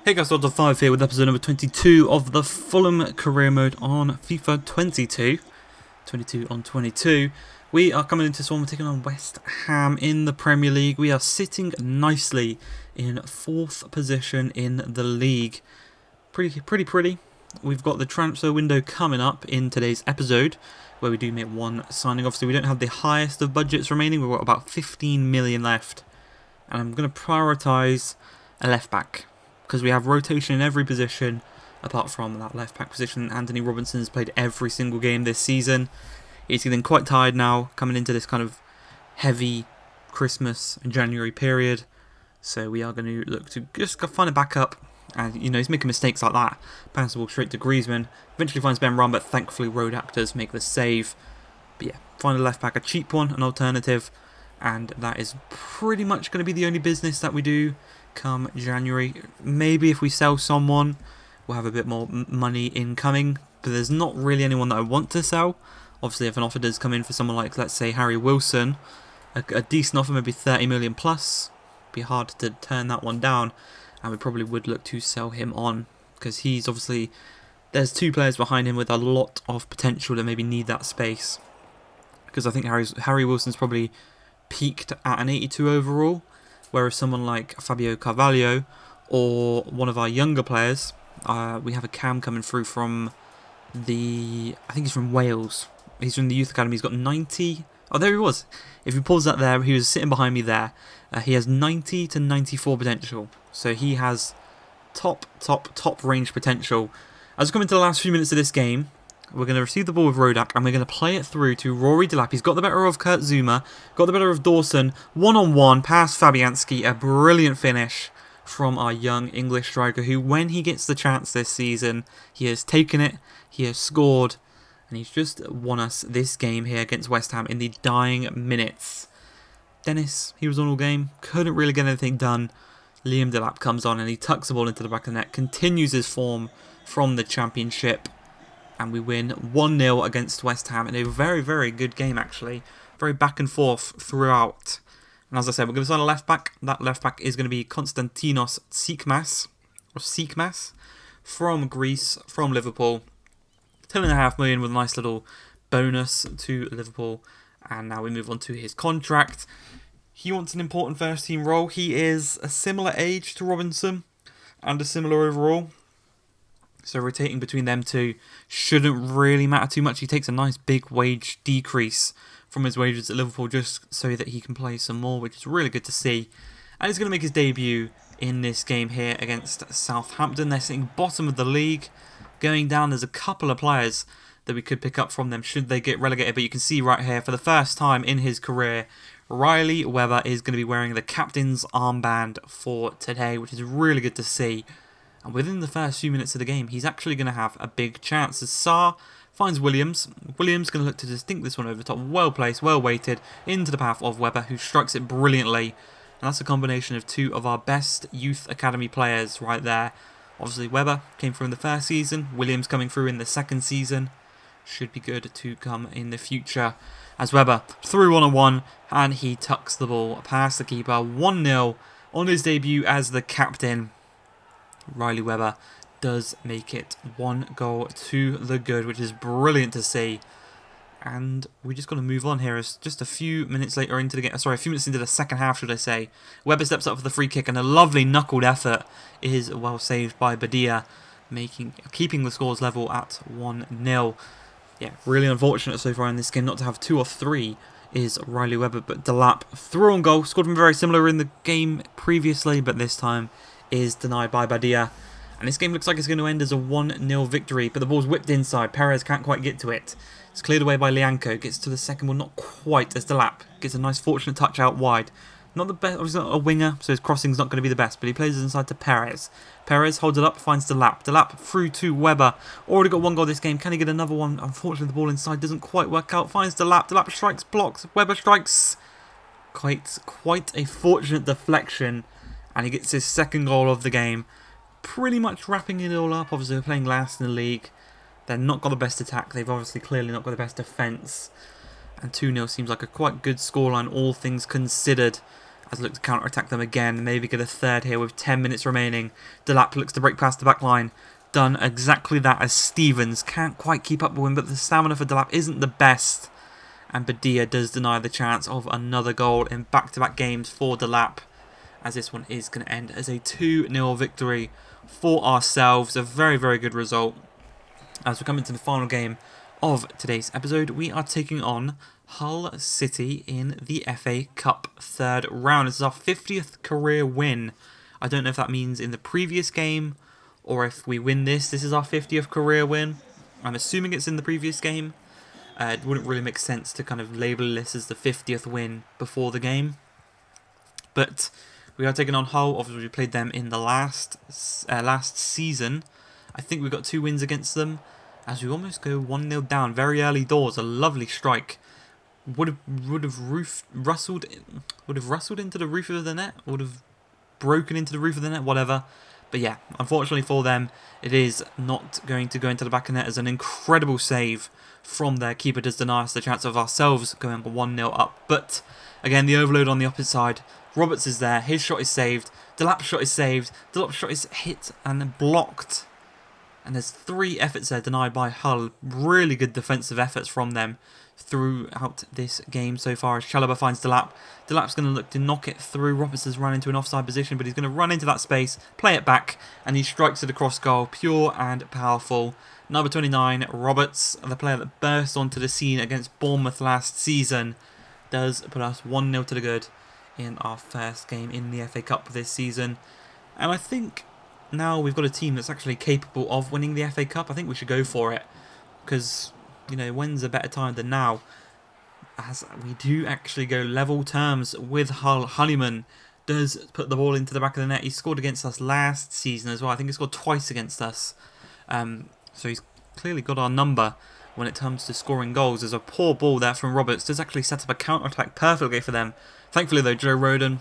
Hey guys, Dr. 5 here with episode number 22 of the Fulham career mode on FIFA 22. 22 on 22. We are coming into this one, we're taking on West Ham in the Premier League. We are sitting nicely in 4th position in the league. Pretty. We've got the transfer window coming up in today's episode, where we do make one signing. Obviously, we don't have the highest of budgets remaining. We've got about 15 million left. And I'm going to prioritise a left back, because we have rotation in every position apart from that left back position. Anthony Robinson has played every single game this season. He's getting quite tired now, coming into this kind of heavy Christmas and January period. So we are going to look to just find a backup. And, he's making mistakes like that. Pass the ball straight to Griezmann. Eventually finds Ben Run, but thankfully road actors make the save. But yeah, find a left back, a cheap one, an alternative. And that is pretty much going to be the only business that we do come January. Maybe if we sell someone, we'll have a bit more money incoming. But there's not really anyone that I want to sell. Obviously, if an offer does come in for someone like, let's say, Harry Wilson, a decent offer, maybe 30 million plus, be hard to turn that one down. And we probably would look to sell him on, because he's obviously, there's two players behind him with a lot of potential that maybe need that space. Because I think Harry Wilson's probably peaked at an 82 overall, whereas someone like Fabio Carvalho or one of our younger players, we have a cam coming through from I think he's from Wales. He's from the youth academy. He's got 90. Oh, there he was. If you pause that there, he was sitting behind me there. He has 90 to 94 potential. So he has top range potential. As we come into the last few minutes of this game, we're going to receive the ball with Rodak and we're going to play it through to Rory Delap. He's got the better of Kurt Zuma, got the better of Dawson. One-on-one, past Fabianski. A brilliant finish from our young English striker who, when he gets the chance this season, he has taken it, he has scored, and he's just won us this game here against West Ham in the dying minutes. Dennis, he was on all game, couldn't really get anything done. Liam Delap comes on and he tucks the ball into the back of the net, continues his form from the Championship, and we win 1-0 against West Ham in a very good game actually. Very back and forth throughout. And as I said, we're going to sign a left back. That left back is going to be Konstantinos Tsikmas, from Greece, from Liverpool. 10.5 million with a nice little bonus to Liverpool. And now we move on to his contract. He wants an important first team role. He is a similar age to Robinson and a similar overall. So rotating between them two shouldn't really matter too much. He takes a nice big wage decrease from his wages at Liverpool just so that he can play some more, which is really good to see. And he's going to make his debut in this game here against Southampton. They're sitting bottom of the league. Going down, there's a couple of players that we could pick up from them should they get relegated. But you can see right here, for the first time in his career, Riley Webber is going to be wearing the captain's armband for today, which is really good to see. And within the first few minutes of the game, he's actually going to have a big chance. As Sarr finds Williams. Williams going to look to distinct this one over the top. Well placed, well weighted, into the path of Webber, who strikes it brilliantly. And that's a combination of two of our best youth academy players right there. Obviously, Webber came through in the first season. Williams coming through in the second season. Should be good to come in the future. As Webber through one-on-one, and he tucks the ball past the keeper. 1-0 on his debut as the captain. Riley Webber does make it 1 goal to the good, which is brilliant to see. And we just got to move on here. It's just a few minutes later into the game. Sorry, a few minutes into the second half, should I say. Webber steps up for the free kick, and a lovely knuckled effort is well saved by Badia, keeping the scores level at 1-0. Yeah, really unfortunate so far in this game not to have 2 or 3 is Riley Webber, but Delap through on goal, scored from very similar in the game previously, but this time is denied by Badia. And this game looks like it's going to end as a 1-0 victory, but the ball's whipped inside. Perez can't quite get to it. It's cleared away by Lianco, gets to the second one, not quite as Delap gets a nice fortunate touch out wide. Not the best, obviously not a winger, so his crossing's not going to be the best, but he plays it inside to Perez. Perez holds it up, finds Delap. Delap through to Webber. Already got 1 goal this game. Can he get another one? Unfortunately, the ball inside doesn't quite work out. Finds Delap. Delap strikes, blocks. Webber strikes. Quite a fortunate deflection, and he gets his second goal of the game. Pretty much wrapping it all up. Obviously, we're playing last in the league. They're not got the best attack. They've obviously clearly not got the best defence. And 2-0 seems like a quite good scoreline, all things considered. as I look to counter-attack them again. Maybe get a third here with 10 minutes remaining. Delap looks to break past the back line. Done exactly that as Stevens can't quite keep up with him, but the stamina for Delap isn't the best. And Badia does deny the chance of another goal in back-to-back games for Delap, as this one is going to end as a 2-0 victory for ourselves. A very, very good result. As we come into the final game of today's episode, we are taking on Hull City in the FA Cup third round. This is our 50th career win. I don't know if that means in the previous game or if we win this is our 50th career win. I'm assuming it's in the previous game. It wouldn't really make sense to kind of label this as the 50th win before the game. But we are taking on Hull. Obviously, we played them in the last season. I think we got 2 wins against them, as we almost go 1-0 down. Very early doors, a lovely strike. Would have rustled into the roof of the net. Would have broken into the roof of the net. Whatever. But yeah, unfortunately for them, it is not going to go into the back of the net, as an incredible save from their keeper does deny us the chance of ourselves going 1-0 up. But again, the overload on the opposite side. Roberts is there. His shot is saved. Delap's shot is saved. Delap's shot is hit and blocked. And there's 3 efforts there denied by Hull. Really good defensive efforts from them throughout this game so far, as Chalobah finds Delap. Delap's going to look to knock it through. Roberts has run into an offside position, but he's going to run into that space, play it back, and he strikes it across goal. Pure and powerful. Number 29, Roberts, the player that burst onto the scene against Bournemouth last season, does put us 1-0 to the good in our first game in the FA Cup this season. And I think now we've got a team that's actually capable of winning the FA Cup. I think we should go for it, because, you know, when's a better time than now, as we do actually go level terms with Hull. Honeyman does put the ball into the back of the net. He scored against us last season as well. I think he scored twice against us. So he's clearly got our number when it comes to scoring goals. There's a poor ball there from Roberts. Does actually set up a counter-attack perfectly for them. Thankfully though, Joe Rodon,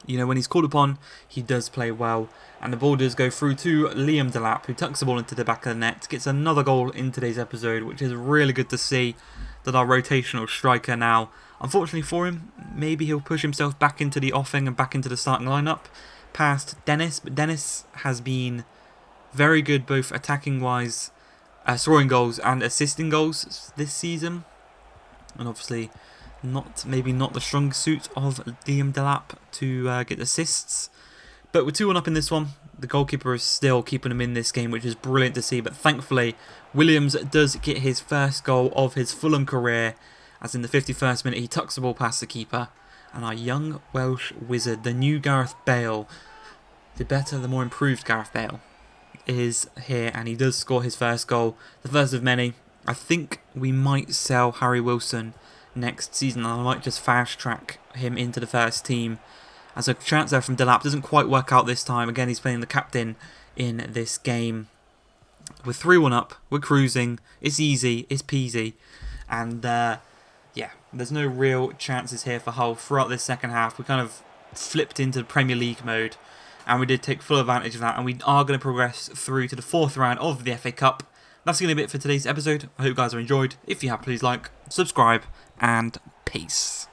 you know, when he's called upon, he does play well. And the ball does go through to Liam Delap, who tucks the ball into the back of the net. Gets another goal in today's episode, which is really good to see that our rotational striker now, unfortunately for him, maybe he'll push himself back into the offing and back into the starting lineup past Dennis. But Dennis has been very good both attacking-wise, scoring goals and assisting goals this season. And obviously maybe not the strongest suit of Liam Delap to get assists. But we're 2-1 up in this one. The goalkeeper is still keeping him in this game, which is brilliant to see. But thankfully, Williams does get his first goal of his Fulham career, as in the 51st minute he tucks the ball past the keeper. And our young Welsh wizard, the new Gareth Bale, the better, the more improved Gareth Bale, is here, and he does score his first goal, the first of many. I think we might sell Harry Wilson next season, and I might just fast track him into the first team, as a chance there from Delap doesn't quite work out this time. Again, he's playing the captain in this game. We're 3-1 up, we're cruising, it's easy, it's peasy, and yeah, there's no real chances here for Hull throughout this second half. We kind of flipped into Premier League mode, and we did take full advantage of that, and we are going to progress through to the 4th round of the FA Cup. That's going to be it for today's episode. I hope you guys have enjoyed. If you have, please like, subscribe, and peace.